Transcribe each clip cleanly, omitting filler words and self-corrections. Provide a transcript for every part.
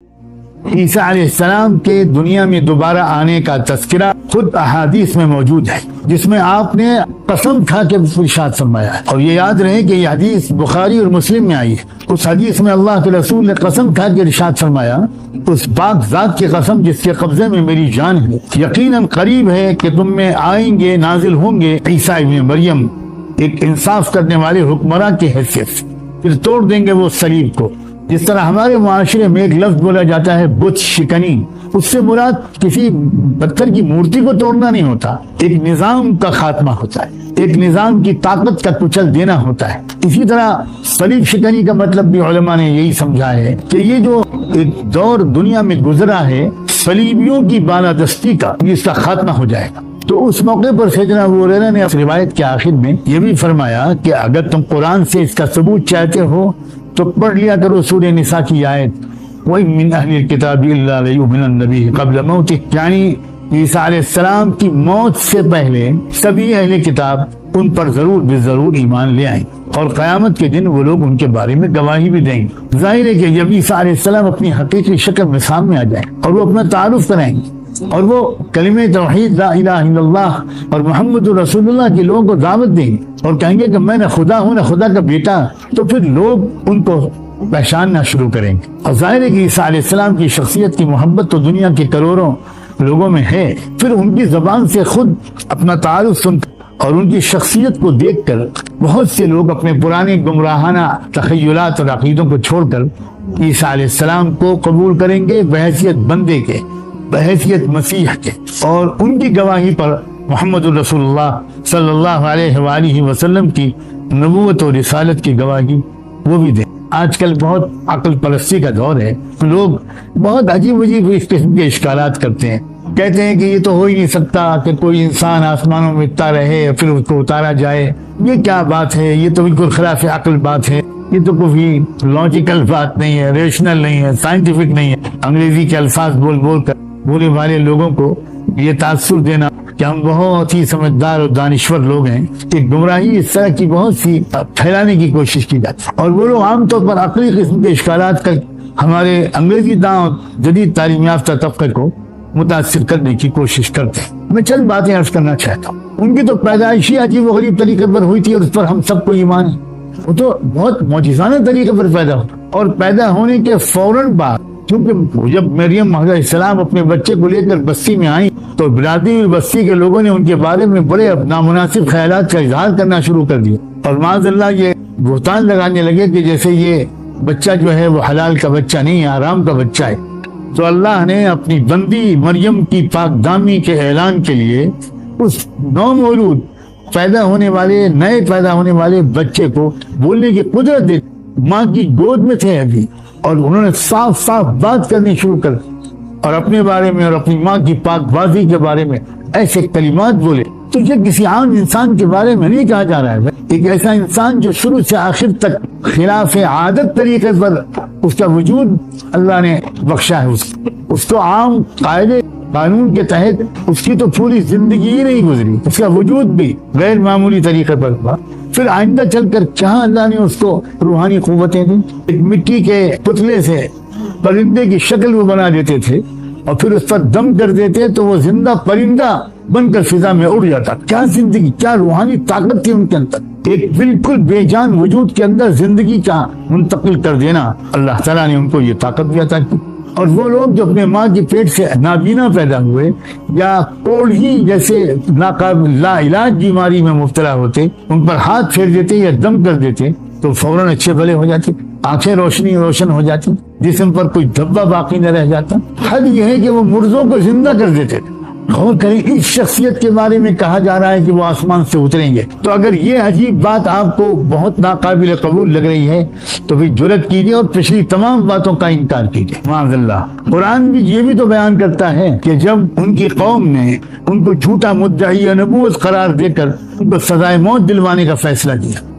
عیسیٰ علیہ السلام کے دنیا میں دوبارہ آنے کا تذکرہ خود احادیث میں موجود ہے، جس میں آپ نے قسم کھا کے ارشاد فرمایا ہے، اور یہ یاد رہے کہ یہ حدیث بخاری اور مسلم میں آئی ہے۔ اس حدیث میں اللہ کے رسول نے قسم کھا کے ارشاد فرمایا، اس پاک ذات کی قسم جس کے قبضے میں میری جان ہے، یقیناً قریب ہے کہ تم میں آئیں گے، نازل ہوں گے عیسیٰ ابن مریم ایک انصاف کرنے والے حکمراں کی حیثیت سے، پھر توڑ دیں گے وہ صلیب کو۔ جس طرح ہمارے معاشرے میں ایک لفظ بولا جاتا ہے بت شکنی، اس سے مراد کسی پتھر کی مورتی کو توڑنا نہیں ہوتا، ایک نظام کا خاتمہ ہوتا ہے، ایک نظام کی طاقت کا کچل دینا ہوتا ہے۔ اسی طرح صلیب شکنی کا مطلب بھی علماء نے یہی سمجھا ہے کہ یہ جو ایک دور دنیا میں گزرا ہے صلیبیوں کی بالادستی کا، اس کا خاتمہ ہو جائے گا۔ تو اس موقع پر سیدنا ابو ہریرہ نے روایت کے آخر میں یہ بھی فرمایا کہ اگر تم قرآن سے اس کا ثبوت چاہتے ہو تو پڑھ لیا کرو سورہ نساء کی آیت وَإِن مِّنْ أَهْلِ الْكِتَابِ إِلَّا لَيُؤْمِنَنَّ بِهِ قَبْلَ مَوْتِهِ، یعنی عیسیٰ علیہ السلام کی موت سے پہلے سبھی اہل کتاب ان پر ضرور بضرور ایمان لے آئیں، اور قیامت کے دن وہ لوگ ان کے بارے میں گواہی بھی دیں گے۔ ظاہر ہے کہ جب عیسیٰ علیہ السلام اپنی حقیقی شکل میں سامنے آ جائیں اور وہ اپنا تعارف کرائیں گے اور وہ کلمہ توحید لا الہ الا اللہ اور محمد رسول اللہ کے لوگوں کو دعوت دیں گے اور کہیں گے کہ میں نہ خدا ہوں نہ خدا کا بیٹا، تو پھر لوگ ان کو پہچاننا شروع کریں گے۔ اور ظاہر ہے کہ عیسیٰ علیہ السلام کی شخصیت کی محبت تو دنیا کے کروڑوں لوگوں میں ہے، پھر ان کی زبان سے خود اپنا تعارف سن کر اور ان کی شخصیت کو دیکھ کر بہت سے لوگ اپنے پرانے گمراہانہ تخیلات اور عقیدوں کو چھوڑ کر عیسیٰ علیہ السلام کو قبول کریں گے بحیثیت بندے کے، بحیثیت مسیح کے، اور ان کی گواہی پر محمد رسول اللہ صلی اللہ علیہ وآلہ وسلم کی نبوت اور رسالت کی گواہی وہ بھی دیں۔ آج کل بہت عقل پرستی کا دور ہے، لوگ بہت عجیب عجیب اس قسم کے اشکالات کرتے ہیں، کہتے ہیں کہ یہ تو ہو ہی نہیں سکتا کہ کوئی انسان آسمانوں میں اٹھتا رہے اور پھر اس کو اتارا جائے، یہ کیا بات ہے، یہ تو بالکل خلاف عقل بات ہے، یہ تو کوئی لاجیکل بات نہیں ہے، ریشنل نہیں ہے، سائنٹیفک نہیں ہے۔ انگریزی کے الفاظ بول بول کر بولے والے لوگوں کو یہ تاثر دینا کہ ہم بہت ہی سمجھدار اور دانشور لوگ ہیں، کہ گمراہی اس طرح کی بہت سی پھیلانے کی کوشش کی جاتی ہے، اور وہ لوگ عام طور پر عقلی قسم کے اشکالات کر ہمارے انگریزی داں اور جدید تعلیم یافتہ طبقے کو متاثر کرنے کی کوشش کرتے ہیں۔ میں چند باتیں عرض کرنا چاہتا ہوں۔ ان کی تو پیدائشی عجیب و غریب طریقے پر ہوئی تھی اور اس پر ہم سب کو ایمان ہے، وہ تو بہت معجزانہ طریقے پر پیدا ہوا، اور پیدا ہونے کے فوراً بعد کیونکہ جب مریم علیہ السلام اپنے بچے کو لے کر بستی میں آئیں تو برادری اور بستی کے لوگوں نے ان کے بارے میں بڑے نامناسب خیالات کا اظہار کرنا شروع کر دیا، اور معاذ اللہ یہ بہتان لگانے لگے کہ جیسے یہ بچہ جو ہے وہ حلال کا بچہ نہیں ہے، حرام کا بچہ ہے۔ تو اللہ نے اپنی بندی مریم کی پاک دامی کے اعلان کے لیے اس نومولود پیدا ہونے والے نئے پیدا ہونے والے بچے کو بولنے کی قدرت دی۔ ماں کی گود میں تھے ابھی، اور انہوں نے صاف صاف بات کرنی شروع کر دی اور اپنے بارے میں اور اپنی ماں کی پاک بازی کے بارے میں ایسے کلمات بولے۔ تو یہ کسی عام انسان کے بارے میں نہیں کہا جا رہا ہے، ایک ایسا انسان جو شروع سے آخر تک خلاف عادت طریقے پر اس کا وجود اللہ نے بخشا ہے، اس کو عام قاعدے قانون کے تحت اس کی تو پوری زندگی ہی نہیں گزری، اس کا وجود بھی غیر معمولی طریقے پر ہوا۔ پھر آئندہ چل کر کہاں اللہ نے اس کو روحانی قوتیں دی، ایک مٹی کے پتلے سے پرندے کی شکل وہ بنا دیتے تھے اور پھر اس پر دم کر دیتے تو وہ زندہ پرندہ بن کر فضا میں اڑ جاتا۔ کیا زندگی، کیا روحانی طاقت تھی ان کے اندر، ایک بالکل بے جان وجود کے اندر زندگی کا منتقل کر دینا، اللہ تعالیٰ نے ان کو یہ طاقت بھی عطا کی۔ اور وہ لوگ جو اپنے ماں کی پیٹ سے نابینا پیدا ہوئے یا کوڑھی جیسے ناقابل لا علاج بیماری میں مبتلا ہوتے، ان پر ہاتھ پھیر دیتے یا دم کر دیتے تو فوراً اچھے بھلے ہو جاتے، آنکھیں روشن ہو جاتی، جسم پر کوئی دھبا باقی نہ رہ جاتا۔ حد یہ ہے کہ وہ مردوں کو زندہ کر دیتے تھے۔ غور کریں، اس شخصیت کے بارے میں کہا جا رہا ہے کہ وہ آسمان سے اتریں گے، تو اگر یہ عجیب بات آپ کو بہت ناقابل قبول لگ رہی ہے تو پھر جرأت کیجیے اور پچھلی تمام باتوں کا انکار کیجیے۔ معاذ اللہ، قرآن بھی یہ بھی تو بیان کرتا ہے کہ جب ان کی قوم نے ان کو جھوٹا مدعی نبوت قرار دے کر ان کو سزائے موت دلوانے کا فیصلہ کیا،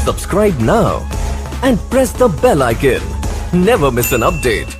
Subscribe now and press the bell icon. Never miss an update.